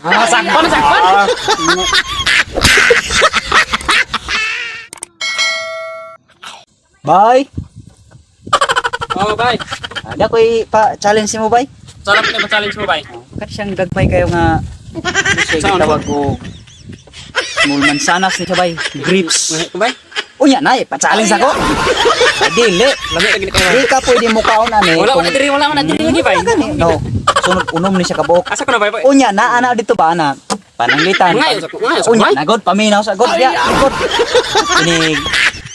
Sakpan, sakpan. Bay, Oh, bay. ada ko'y pa-challenge mo, bay? Sarap na challenge mo, bay. Kasi siyang gagmay kayo nga siya Saan? gitawag ko small mansanas ni siya, bay. Grapes. Bay. Unya na pa-challenge ako. Dili. Lami lagi kayo. Di ka pwede mukhaon ani. Wala man diri, wala man diri lagi, bay. No. Sunod unom ni siya kabuok. Asa ko na, bay, bay. Unya na ana dito ba ana? Pananglitan. Ngayon, Unya na god paminaw sa god dia. God. Ini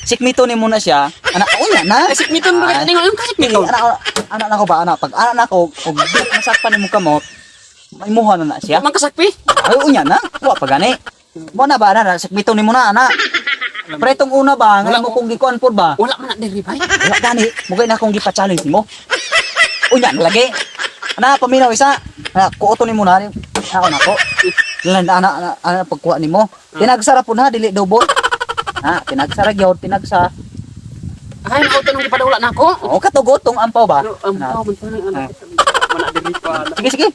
sikmito ni muna siya. Ana unya na. Kasik miton ba ning ang kasik miton. Ana na ko ba ana pag ana na ko og di masakpan ni mo kamot. May muha na siya. Man kasakpi. Ay unya na. Wa pa gani. Mo na ba ana sikmito ni muna ana. Pretong una ba nga mo kung gikuan pod ba? Wala man na diri, bay. Wala gani. Mugay na akong gipa-challenge nimo. Unya na lagi. Ana paminaw isa. Ana kuoto ni muna. Ako nako. Lan ana pagkuha nimo. Tinagsara po na dili double. Ha, tinagsara gyud, tinagsa. Ay, nauto nung gipadula na ako. O katugot tong ampaw ba? Ampaw man tanang anak. Man na diri pa. Sige sige.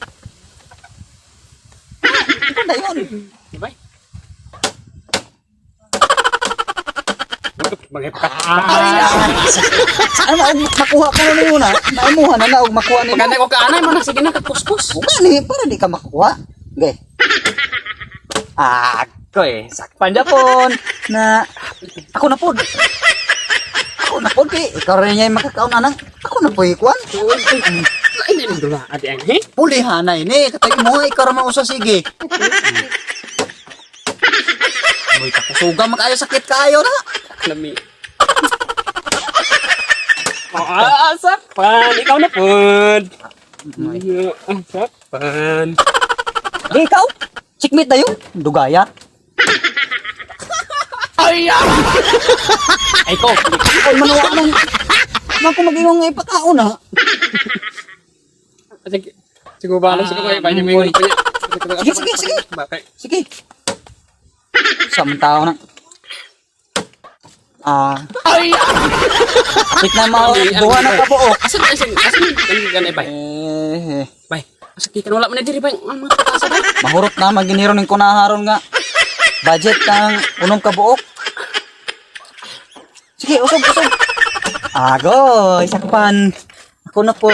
Ano yun? Bay. Maghepat. Ano makuha ka na muna? Maimuha na og makuha ni. Paganda ko kaanay mo na sige na kapuspos. Gani para di ka makuha. Okay. Ako sakpan Japon na ako na pod. Ako na pod kay ikaw rin niya makakaon anak. Ako na po ikuan. Ay, hindi dula ati ang he. Pulihan na ini katay mo ikaw ra mausa sige. Moy kakusuga makayo sakit kayo na. Lami. Sakpan, ikaw na pod. Sakpan. Di ikaw. Sikmit na yun. Dugaya. Ay ko. Ay manuwa nang. Mako mag-iwang ipakaon ha. Siguro ba lang siguro kayo banyak may Sige. Bakit? Sige. Samtao na. Kapit na mga duha na kabuok. Asan kan bay. Bay. Asa kita wala man na diri bay. Ang mga pataasa bay. Mahurot na maginiro ning kunaharon nga. Budget kang unong kabuok. Sige, usog. Agoy, sakpan. Ako na po.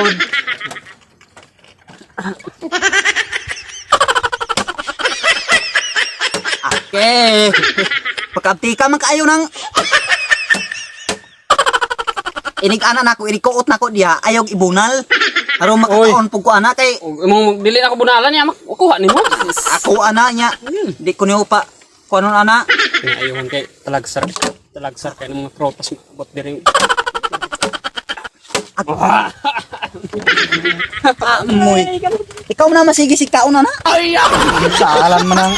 Okay. Pagkabti ka man kaayo nang inig ana nako irikuot nako diha ayog ibunal aron makakaon pug ko ana kay Mong dili ako bunalan niya makuha nimo. ako ana nya di ko niyo pa kuanon ana Ayun kay talagsar kay mga protas bot diri. moy ikaw na masigisi kaon ana salan man ang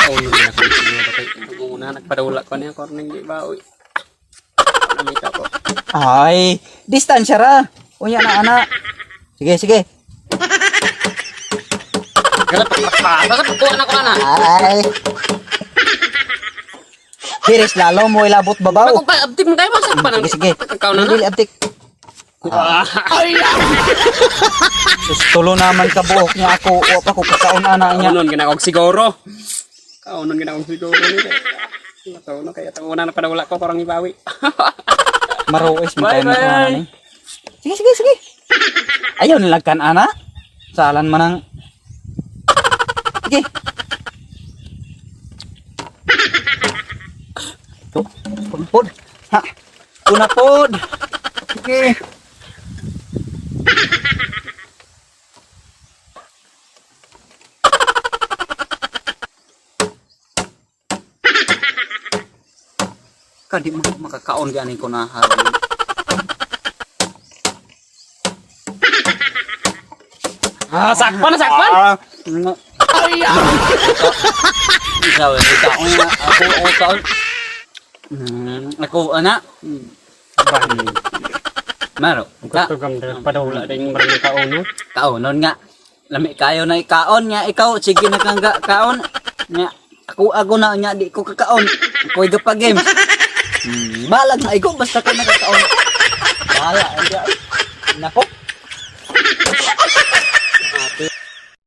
Oh, hindi na kami siguro kay una nagpadula ko niya korning di ba oy. Namita ko. ay distansya ra unya na ana sige Ganap pa. Bakit ko na ko ana? ay Hiris lalo mo ilabot babaw. Ako pa abtik mo kayo masak pa nang. Sige. Ikaw na Dili abtik. Sustulo naman ka buhok niya ako. Wa pa ko kakaon ana niya. Kaunon ginawag siguro. Kaunon ginawag siguro ni. Kaunon kaya tawo na padawala ko parang ibawi. Maruis mo Bye, tayo bye. na ni. Sige. Ayaw nilagkan ana. Salan man ang. Sige. Tuh, pun. Ha. Una pod. Sige. Kadi makakaon gani ko na haron. Sakpan. Ikaw kaon na ako kaon. Ako ana. Maro. Gusto gam padawala ding marami kauno. Kaonon nga. Lami kayo na ikaon nga ikaw sige na kang kaon. Nga ako na nya di ko kakaon. Koy ga pa games. Balag na ikaw basta ko nakakaon. Bahala. Nako.